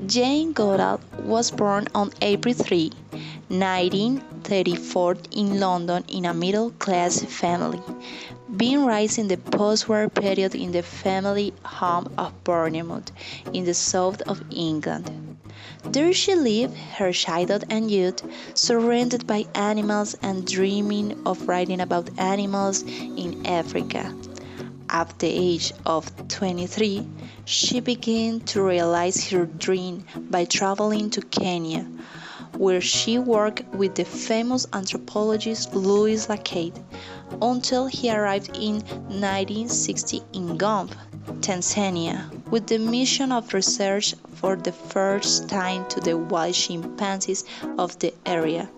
Jane Goodall was born on April 3, 1934 in London in a middle-class family, being raised in the post-war period in the family home of Bournemouth in the south of England. There she lived her childhood and youth, surrounded by animals and dreaming of writing about animals in Africa. At the age of 23, she began to realize her dream by traveling to Kenya, where she worked with the famous anthropologist Louis Leakey until he arrived in 1960 in Gombe, Tanzania, with the mission of research for the first time to the wild chimpanzees of the area.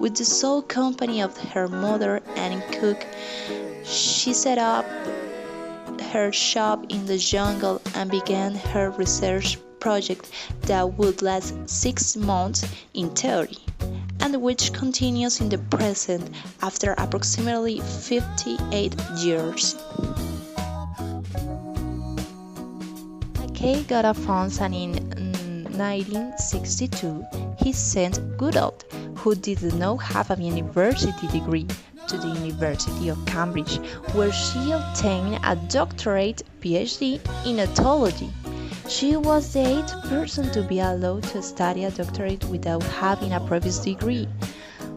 With the sole company of her mother and cook, she set up her shop in the jungle and began her research project that would last 6 months in theory, and which continues in the present after approximately 58 years. Leakey got a funds and in 1962 he sent Goodall, who did not have a university degree, to the University of Cambridge, where she obtained a doctorate PhD in ethology. She was the eighth person to be allowed to study a doctorate without having a previous degree.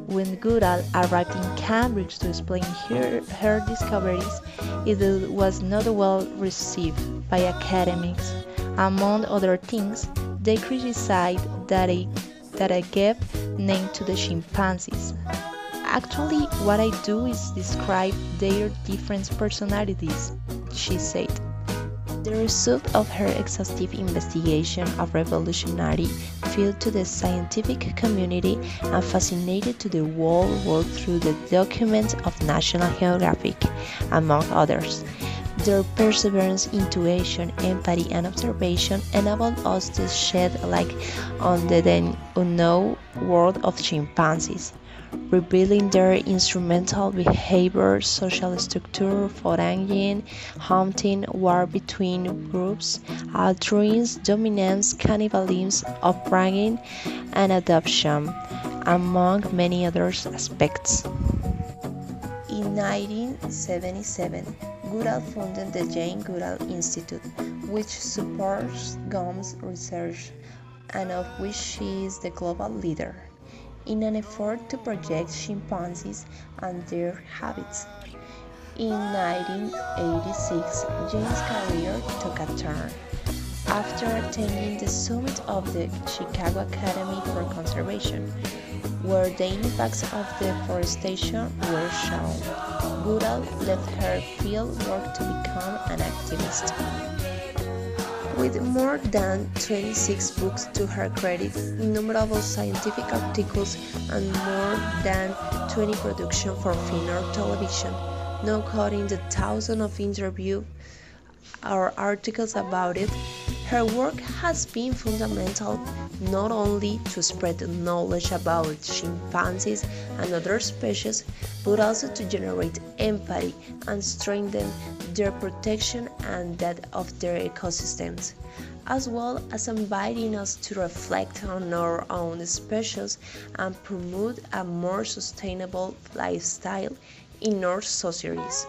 When Goodall arrived in Cambridge to explain her discoveries, it was not well received by academics. Among other things, they criticized that I gave name to the chimpanzees. Actually, what I do is describe their different personalities, she said. The result of her exhaustive investigation of revolutionary field to the scientific community and fascinated to the whole world through the documents of National Geographic, among others. Their perseverance, intuition, empathy, and observation enabled us to shed light on the then unknown world of chimpanzees, revealing their instrumental behavior, social structure, foraging, hunting, war between groups, altruism, dominance, cannibalism, upbringing, and adoption, among many other aspects. In 1977, Goodall founded the Jane Goodall Institute, which supports Gome's research and of which she is the global leader, in an effort to project chimpanzees and their habits. In 1986, Jane's career took a turn after attending the summit of the Chicago Academy for Conservation, where the impacts of deforestation were shown. Goodall left her field work to become an activist. With more than 26 books to her credit, innumerable scientific articles, and more than 20 productions for film or television, no counting the thousands of interviews or articles about it, her work has been fundamental not only to spread the knowledge about chimpanzees and other species, but also to generate empathy and strengthen their protection and that of their ecosystems, as well as inviting us to reflect on our own species and promote a more sustainable lifestyle in our societies.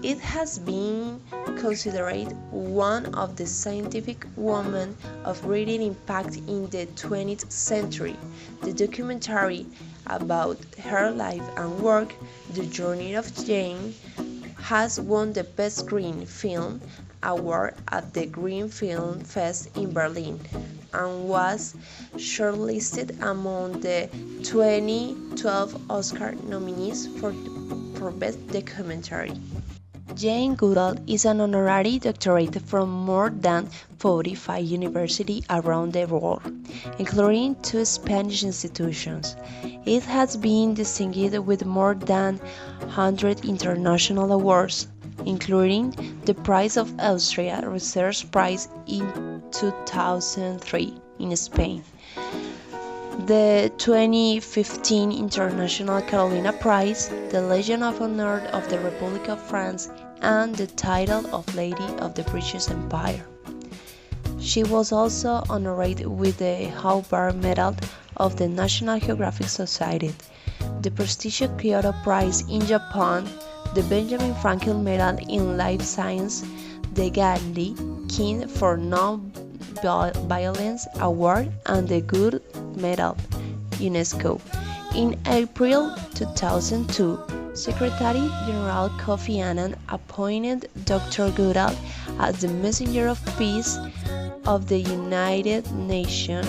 It has been considered one of the scientific women of greatest impact in the 20th century. The documentary about her life and work, The Journey of Jane, has won the Best Green Film Award at the Green Film Fest in Berlin and was shortlisted among the 2012 Oscar nominees for Best Documentary. Jane Goodall is an honorary doctorate from more than 45 universities around the world, including 2 Spanish institutions. It has been distinguished with more than 100 international awards, including the Prize of Austria Research Prize in 2003 in Spain, the 2015 International Carolina Prize, the Legion of Honor of the Republic of France, and the title of Lady of the British Empire. She was also honored with the Howard Medal of the National Geographic Society, the prestigious Kyoto Prize in Japan, the Benjamin Franklin Medal in Life Science, the Gandhi King for Non-Violence Award, and the Goodall Medal, UNESCO. In April 2002, Secretary General Kofi Annan appointed Dr. Goodall as the Messenger of Peace of the United Nations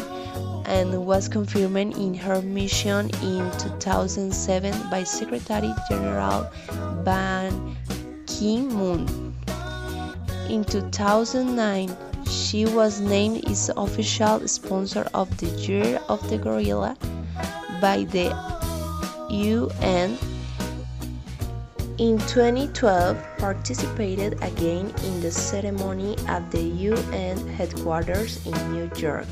and was confirmed in her mission in 2007 by Secretary General Ban Ki-moon. In 2009, she was named its official sponsor of the Year of the Gorilla by the UN. In 2012, participated again in the ceremony at the UN headquarters in New York.